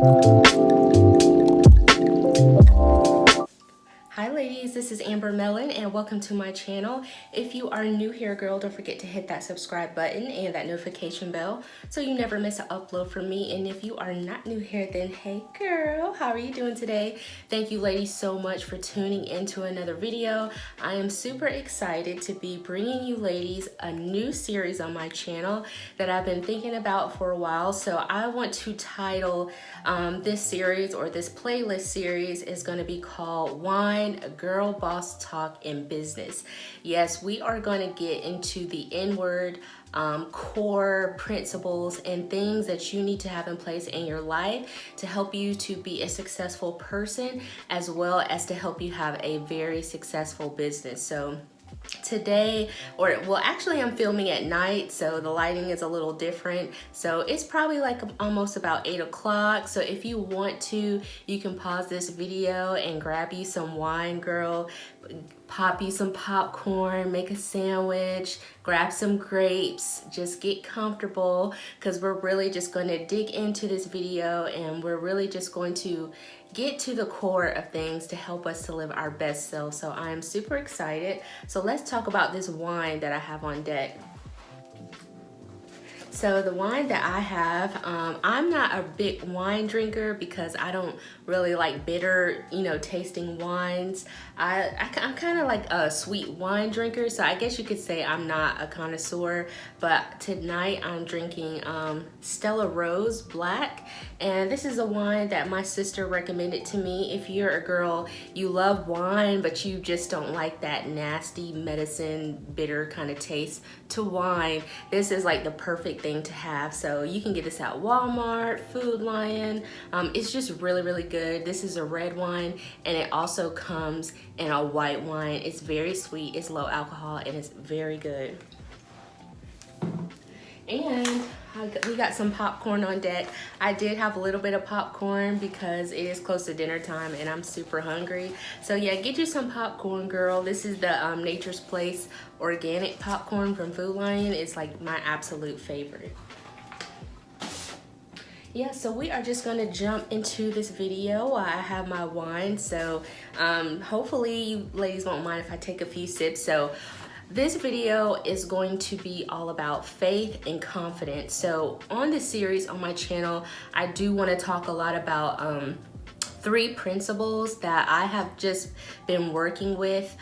Hi ladies, this is Mellon and welcome to my channel. If you are new here, girl, don't forget to hit that subscribe button and that notification bell so you never miss an upload from me. And if you are not new here, then hey girl, how are you doing today? Thank you ladies so much for tuning into another video. I am super excited to be bringing you ladies a new series on my channel that I've been thinking about for a while. So I want to title this series, or this playlist series, is going to be called Wine, Girl Boss Talk in Business. Yes, we are going to get into the inward core principles and things that you need to have in place in your life to help you to be a successful person, as well as to help you have a very successful business. So today, or well, actually I'm filming at night, so the lighting is a little different. So it's probably like almost about 8 o'clock. So if you want to, you can pause this video and grab you some wine, girl, pop you some popcorn, make a sandwich, grab some grapes, just get comfortable, because we're really just going to dig into this video and we're really just going to get to the core of things to help us to live our best self. So I am super excited. So let's talk about this wine that I have on deck. So the wine that I have, I'm not a big wine drinker because I don't really like bitter, tasting wines. I'm kind of like a sweet wine drinker, so I guess you could say I'm not a connoisseur. But tonight I'm drinking Stella Rose Black, and this is a wine that my sister recommended to me. If you're a girl, you love wine, but you just don't like that nasty medicine, bitter kind of taste to wine, this is like the perfect thing to have. So you can get this at Walmart, Food Lion. It's just really good. This is a red wine, and it also comes in a white wine. It's very sweet, it's low alcohol, and it's very good. And we got some popcorn on deck. I did have a little bit of popcorn because it is close to dinner time and I'm super hungry. So yeah, get you some popcorn, girl. This is the Nature's Place organic popcorn from Food Lion. It's like my absolute favorite. Yeah, so we are just gonna jump into this video while I have my wine. So hopefully you ladies won't mind if I take a few sips. So this video is going to be all about faith and confidence. So on this series on my channel, I do want to talk a lot about 3 principles that I have just been working with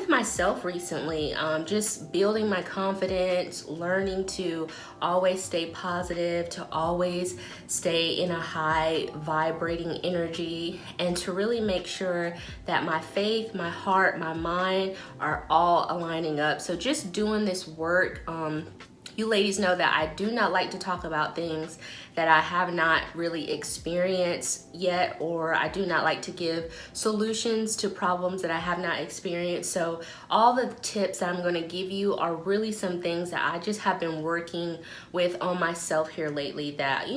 myself recently, just building my confidence, learning to always stay positive, to always stay in a high vibrating energy, and to really make sure that my faith, my heart, my mind are all aligning up. So just doing this work, you ladies know that I do not like to talk about things that I have not really experienced yet, or I do not like to give solutions to problems that I have not experienced. So all the tips that I'm going to give you are really some things that I just have been working with on myself here lately, that,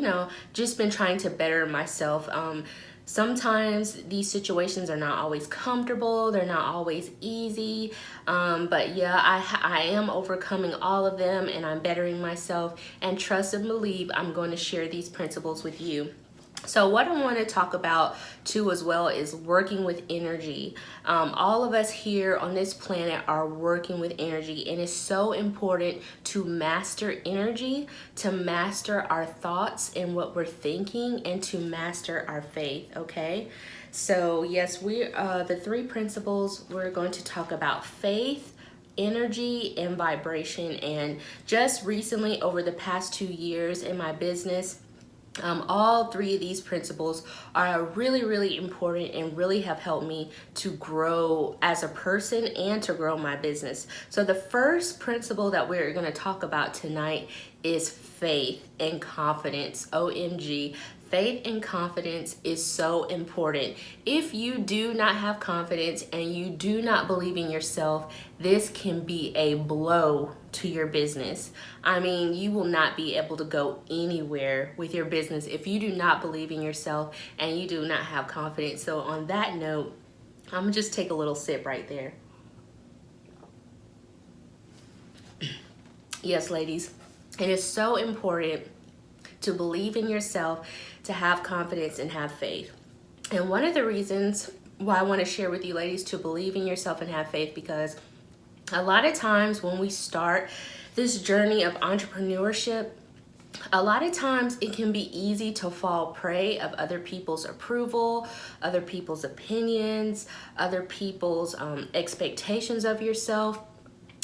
just been trying to better myself. Sometimes these situations are not always comfortable, they're not always easy, but yeah, I am overcoming all of them and I'm bettering myself, and trust and believe I'm going to share these principles with you. So what I want to talk about too as well is working with energy. All of us here on this planet are working with energy, and it's so important to master energy, to master our thoughts and what we're thinking, and to master our faith, okay? So yes, the 3 principles, we're going to talk about faith, energy, and vibration. And just recently, over the past 2 years in my business, all 3 of these principles are really important and really have helped me to grow as a person and to grow my business. So the first principle that we're going to talk about tonight is faith and confidence. OMG. Faith and confidence is so important. If you do not have confidence and you do not believe in yourself, this can be a blow to your business. I mean, you will not be able to go anywhere with your business if you do not believe in yourself and you do not have confidence. So on that note, I'm gonna just take a little sip right there. Yes, ladies, it is so important to believe in yourself, to have confidence and have faith. And one of the reasons why I want to share with you ladies to believe in yourself and have faith, because a lot of times when we start this journey of entrepreneurship, a lot of times it can be easy to fall prey of other people's approval, other people's opinions, other people's expectations of yourself.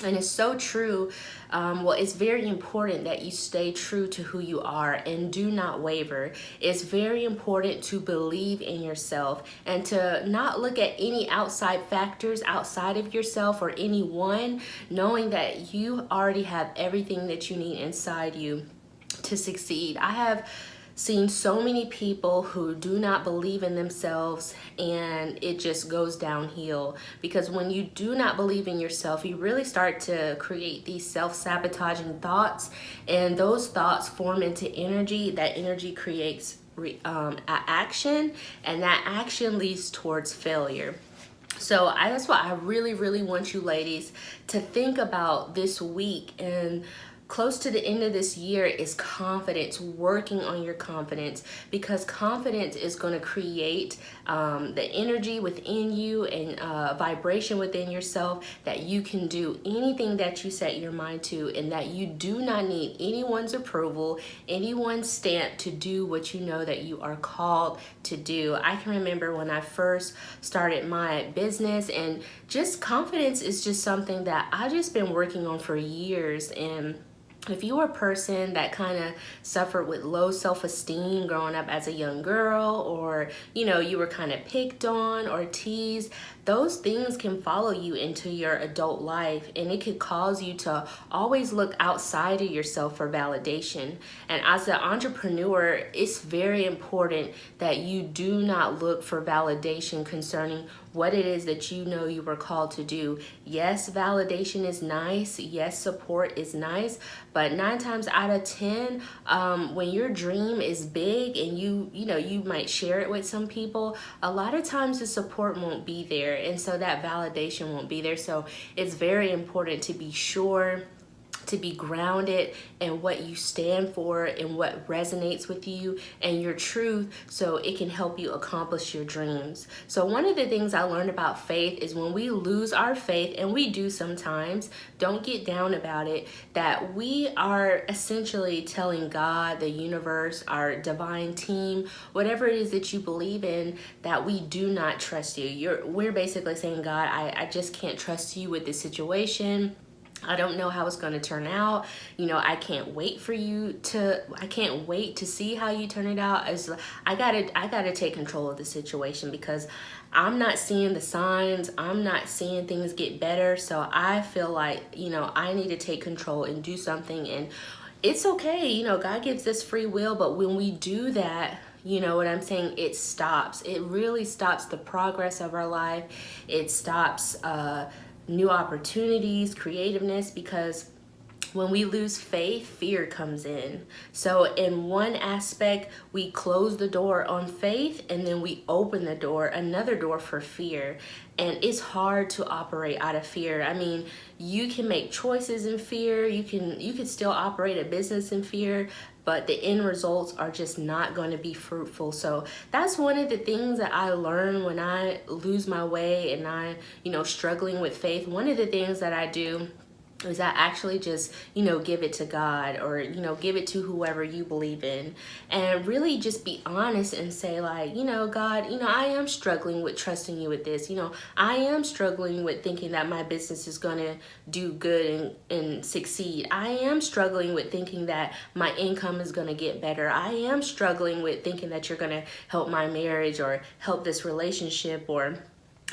And it's so true. Well, it's very important that you stay true to who you are and do not waver. It's very important to believe in yourself and to not look at any outside factors outside of yourself or anyone, knowing that you already have everything that you need inside you to succeed. I have seen so many people who do not believe in themselves, and it just goes downhill, because when you do not believe in yourself, you really start to create these self-sabotaging thoughts, and those thoughts form into energy. That energy creates action, and that action leads towards failure. So that's what I really want you ladies to think about this week and close to the end of this year is confidence, working on your confidence, because confidence is going to create the energy within you and vibration within yourself that you can do anything that you set your mind to, and that you do not need anyone's approval, anyone's stamp to do what you know that you are called to do. I can remember when I first started my business, and just confidence is just something that I've just been working on for years. And if you were a person that kind of suffered with low self-esteem growing up as a young girl, or you were kind of picked on or teased, those things can follow you into your adult life, and it could cause you to always look outside of yourself for validation. And as an entrepreneur, it's very important that you do not look for validation concerning what it is that you know you were called to do. Yes, validation is nice. Yes, support is nice. But 9 times out of 10, when your dream is big and you might share it with some people, a lot of times the support won't be there. And so that validation won't be there. So it's very important to be sure to be grounded in what you stand for and what resonates with you and your truth, so it can help you accomplish your dreams. So one of the things I learned about faith is when we lose our faith, and we do sometimes, don't get down about it, that we are essentially telling God, the universe, our divine team, whatever it is that you believe in, that we do not trust you. We're basically saying, God, I just can't trust you with this situation. I don't know how it's going to turn out. I can't wait to see how you turn it out. I gotta take control of the situation, because I'm not seeing the signs. I'm not seeing things get better. So I feel like, I need to take control and do something. And it's okay. God gives us free will. But when we do that, you know what I'm saying? It stops. It really stops the progress of our life. It stops new opportunities, creativeness, because when we lose faith, fear comes in. So in one aspect, we close the door on faith, and then we open another door for fear. And it's hard to operate out of fear. I mean, you can make choices in fear. You can still operate a business in fear, but the end results are just not going to be fruitful. So that's one of the things that I learned when I lose my way and I, struggling with faith. One of the things that I do is I actually just, give it to God, or, give it to whoever you believe in, and really just be honest and say, like, God, I am struggling with trusting you with this. I am struggling with thinking that my business is going to do good and succeed. I am struggling with thinking that my income is going to get better. I am struggling with thinking that you're going to help my marriage or help this relationship, or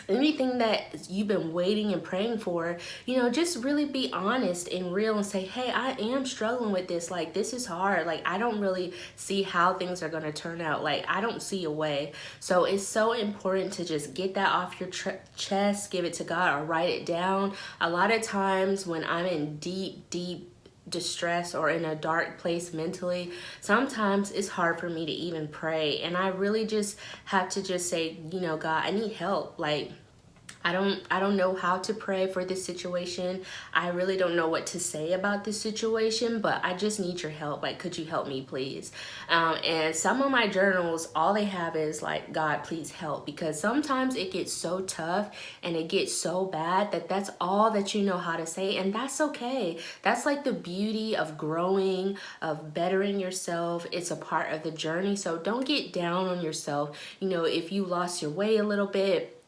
anything that you've been waiting and praying for. Just really be honest and real and say, hey, I am struggling with this. Like, this is hard. Like, I don't really see how things are going to turn out. Like, I don't see a way. So it's so important to just get that off your chest, give it to God, or write it down. A lot of times when I'm in deep distress or in a dark place mentally, sometimes it's hard for me to even pray, and I really just have to just say, God, I need help. Like, I don't know how to pray for this situation. I really don't know what to say about this situation, but I just need your help. Like, could you help me, please? And some of my journals, all they have is like, God, please help, because sometimes it gets so tough and it gets so bad that that's all that you know how to say, and that's okay. That's like the beauty of growing, of bettering yourself. It's a part of the journey, so don't get down on yourself. You know, if you lost your way a little bit,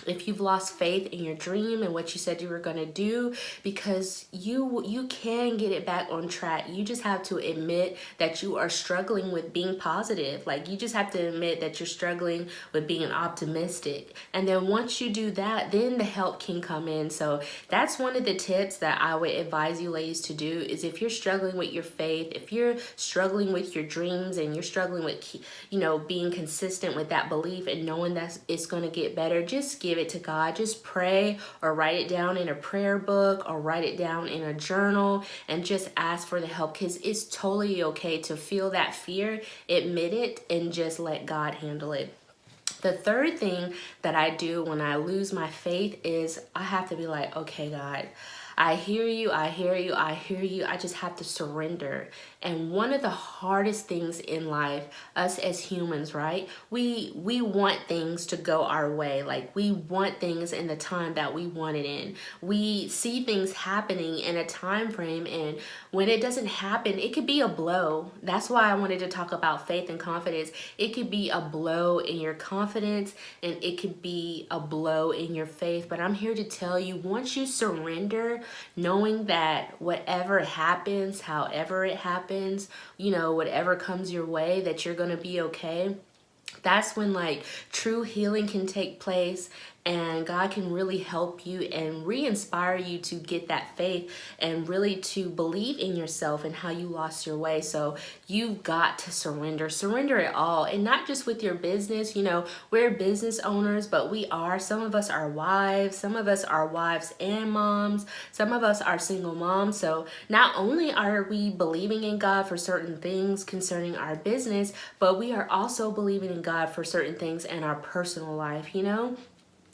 if you've lost faith in your dream and what you said you were going to do, because you can get it back on track. You just have to admit that you are struggling with being positive. Like, you just have to admit that you're struggling with being optimistic, and then once you do that, then the help can come in. So that's one of the tips that I would advise you ladies to do, is if you're struggling with your faith, if you're struggling with your dreams, and you're struggling with, you know, being consistent with that belief and knowing that it's going to get better, just give it to God. Just pray, or write it down in a prayer book, or write it down in a journal, and just ask for the help, because it's totally okay to feel that fear, admit it, and just let God handle it. The third thing that I do when I lose my faith is I have to be like, okay, God, I hear you, I hear you, I hear you. I just have to surrender. And one of the hardest things in life, us as humans, right? We want things to go our way. Like, we want things in the time that we want it in. We see things happening in a time frame, and when it doesn't happen, it could be a blow. That's why I wanted to talk about faith and confidence. It could be a blow in your confidence, and it could be a blow in your faith. But I'm here to tell you, once you surrender, knowing that whatever happens, however it happens, you know, whatever comes your way, that you're going to be okay. That's when like true healing can take place, and God can really help you and re-inspire you to get that faith and really to believe in yourself and how you lost your way. So you've got to surrender it all, and not just with your business. You know, we're business owners, but some of us are wives, some of us are wives and moms, some of us are single moms. So not only are we believing in God for certain things concerning our business, but we are also believing in God for certain things in our personal life, you know?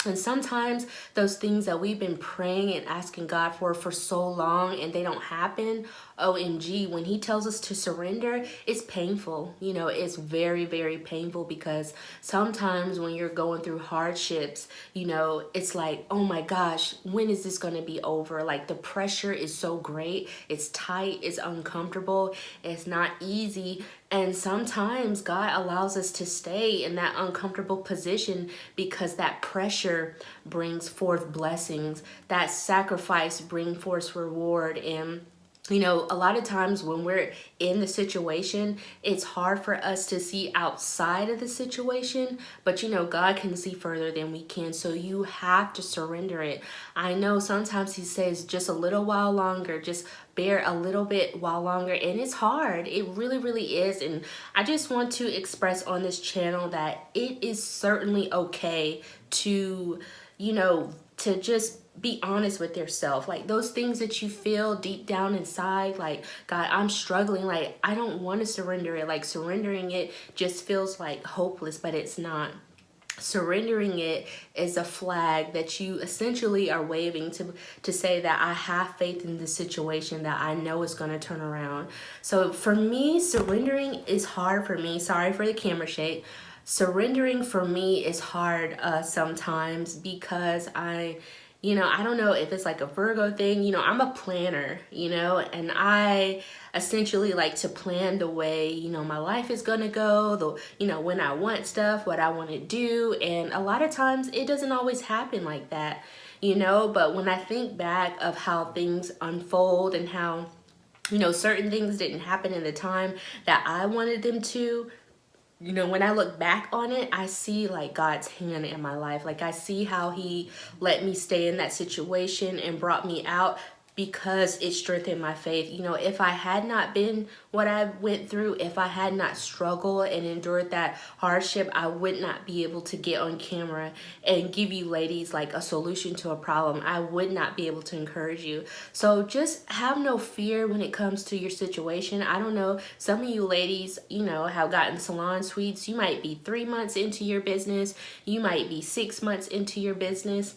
And sometimes those things that we've been praying and asking God for so long, and they don't happen, OMG, when he tells us to surrender, it's painful. You know, it's very, very painful, because sometimes when you're going through hardships, you know, it's like, oh my gosh, when is this going to be over? Like, the pressure is so great. It's tight. It's uncomfortable. It's not easy. And sometimes God allows us to stay in that uncomfortable position because that pressure brings forth blessings. That sacrifice brings forth reward. And you know, a lot of times when we're in the situation, it's hard for us to see outside of the situation, but you know, God can see further than we can. So you have to surrender it. I know sometimes he says just a little while longer, just bear a little bit while longer, and it's hard. It really, really is. And I just want to express on this channel that it is certainly okay to, you know, to just be honest with yourself. Like, those things that you feel deep down inside, like, God, I'm struggling, like, I don't want to surrender it. Like, surrendering it just feels like hopeless, but it's not. Surrendering it is a flag that you essentially are waving to say that I have faith in the situation, that I know is going to turn around. So for me, surrendering is hard for me. Sorry for the camera shake. Surrendering for me is hard sometimes, because you know, I don't know if it's like a Virgo thing. You know, I'm a planner, you know, and I essentially like to plan the way, you know, my life is going to go, you know, when I want stuff, what I want to do. And a lot of times it doesn't always happen like that, you know, but when I think back of how things unfold and how, you know, certain things didn't happen in the time that I wanted them to, you know, when I look back on it, I see like God's hand in my life. Like, I see how he let me stay in that situation and brought me out, because it strengthened my faith. You know, if I had not been what I went through, if I had not struggled and endured that hardship, I would not be able to get on camera and give you ladies like a solution to a problem. I would not be able to encourage you. So just have no fear when it comes to your situation. I don't know, some of you ladies, you know, have gotten salon suites. You might be 3 months into your business. You might be 6 months into your business.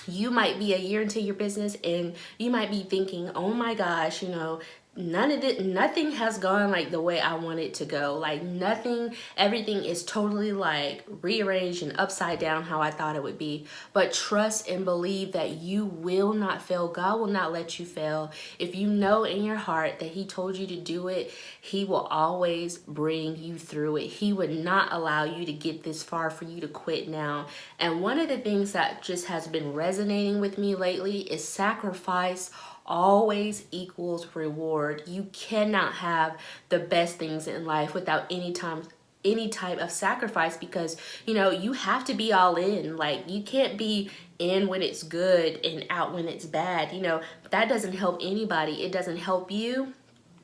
You might be a year into your business and you might be thinking, oh my gosh, you know, nothing has gone like the way I want it to go. Like nothing, everything is totally like rearranged and upside down how I thought it would be. But trust and believe that you will not fail. God will not let you fail. If you know in your heart that he told you to do it, he will always bring you through it. He would not allow you to get this far for you to quit now. And one of the things that just has been resonating with me lately is sacrifice always equals reward. You cannot have the best things in life without any type of sacrifice, because you know you have to be all in. Like you can't be in when it's good and out when it's bad. You know, that doesn't help anybody. It doesn't help you.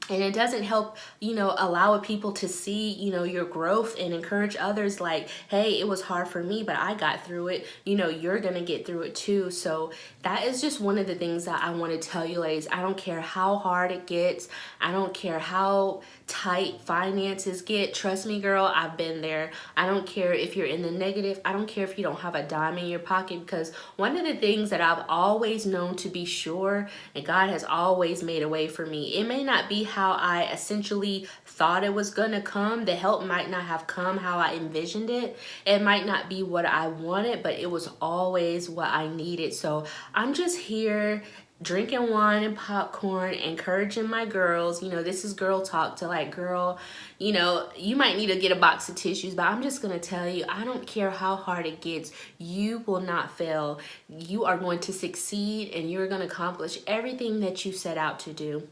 And it doesn't help, you know, allow people to see, you know, your growth and encourage others like, hey, it was hard for me, but I got through it. You know, you're going to get through it too. So that is just one of the things that I want to tell you, ladies. I don't care how hard it gets. I don't care how tight finances get. Trust me, girl, I've been there. I don't care if you're in the negative. I don't care if you don't have a dime in your pocket, because one of the things that I've always known to be sure, and God has always made a way for me. It may not be how I essentially thought it was gonna come. The help might not have come how I envisioned it. It might not be what I wanted, but it was always what I needed. So I'm just here drinking wine and popcorn, encouraging my girls. You know, this is girl talk to like, girl, you know, you might need to get a box of tissues, but I'm just gonna tell you, I don't care how hard it gets, you will not fail. You are going to succeed and you're gonna accomplish everything that you set out to do.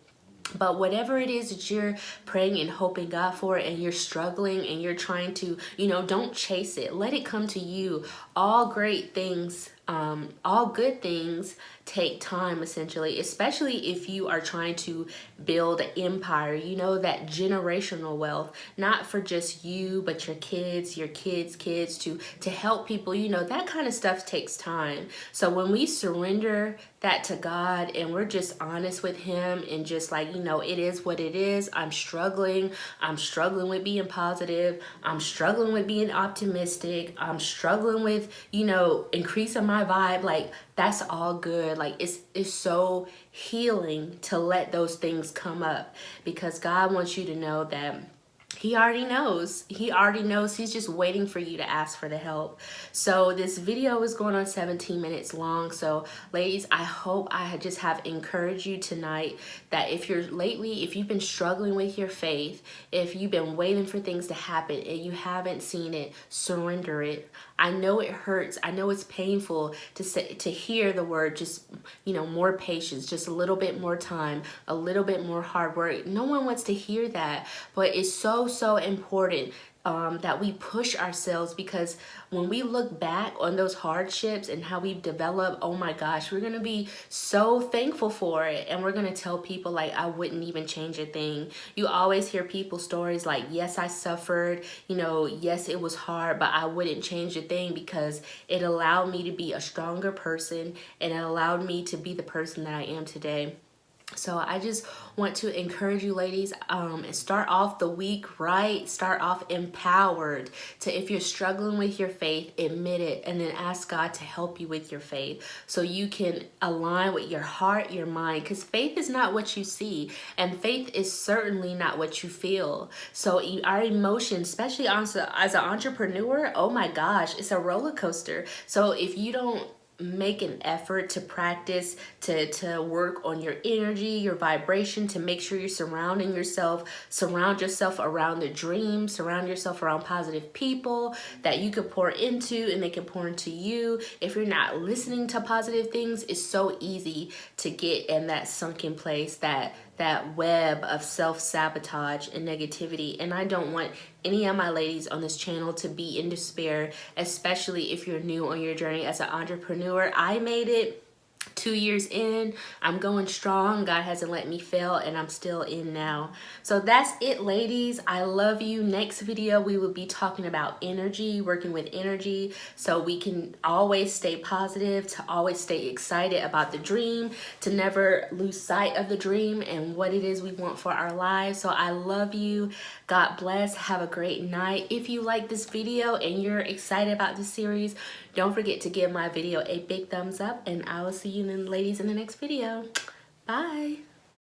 But whatever it is that you're praying and hoping God for, and you're struggling and you're trying to, you know, don't chase it. Let it come to you. All great things, all good things take time, essentially, especially if you are trying to build an empire, you know, that generational wealth, not for just you, but your kids' kids, to help people, you know, that kind of stuff takes time. So when we surrender that to God and we're just honest with him and just like, you know, it is what it is. I'm struggling with being positive. I'm struggling with being optimistic. I'm struggling with, you know, increasing my vibe. Like, that's all good. Like, it's so healing to let those things come up, because God wants you to know that he already knows. He already knows. He's just waiting for you to ask for the help. So this video is going on 17 minutes long. So ladies, I hope I just have encouraged you tonight that if you've been struggling with your faith, if you've been waiting for things to happen and you haven't seen it, surrender it. I know it hurts. I know it's painful to hear the word, just, you know, more patience, just a little bit more time, a little bit more hard work. No one wants to hear that, but it's so important that we push ourselves, because when we look back on those hardships and how we've developed, oh my gosh, we're gonna be so thankful for it, and we're gonna tell people like, I wouldn't even change a thing. You always hear people's stories like, yes, I suffered, you know, yes, it was hard, but I wouldn't change a thing because it allowed me to be a stronger person, and it allowed me to be the person that I am today. So I just want to encourage you ladies, start off the week right. Start off empowered to, if you're struggling with your faith, admit it, and then ask God to help you with your faith so you can align with your heart, your mind, because faith is not what you see, and faith is certainly not what you feel. So our emotions, especially as an entrepreneur, oh my gosh, it's a roller coaster. So if you don't make an effort to practice, to work on your energy, your vibration, to make sure you're surround yourself around the dream, surround yourself around positive people that you could pour into and they can pour into you. If you're not listening to positive things, it's so easy to get in that sunken place, that web of self-sabotage and negativity. And I don't want any of my ladies on this channel to be in despair, especially if you're new on your journey as an entrepreneur. I made it 2 years in, I'm going strong. God hasn't let me fail, and I'm still in now. So that's it, ladies. I love you. Next video, we will be talking about energy, working with energy, so we can always stay positive, to always stay excited about the dream, to never lose sight of the dream and what it is we want for our lives. So I love you. God bless. Have a great night. If you like this video and you're excited about this series, don't forget to give my video a big thumbs up, and I will see you then, ladies, in the next video. Bye.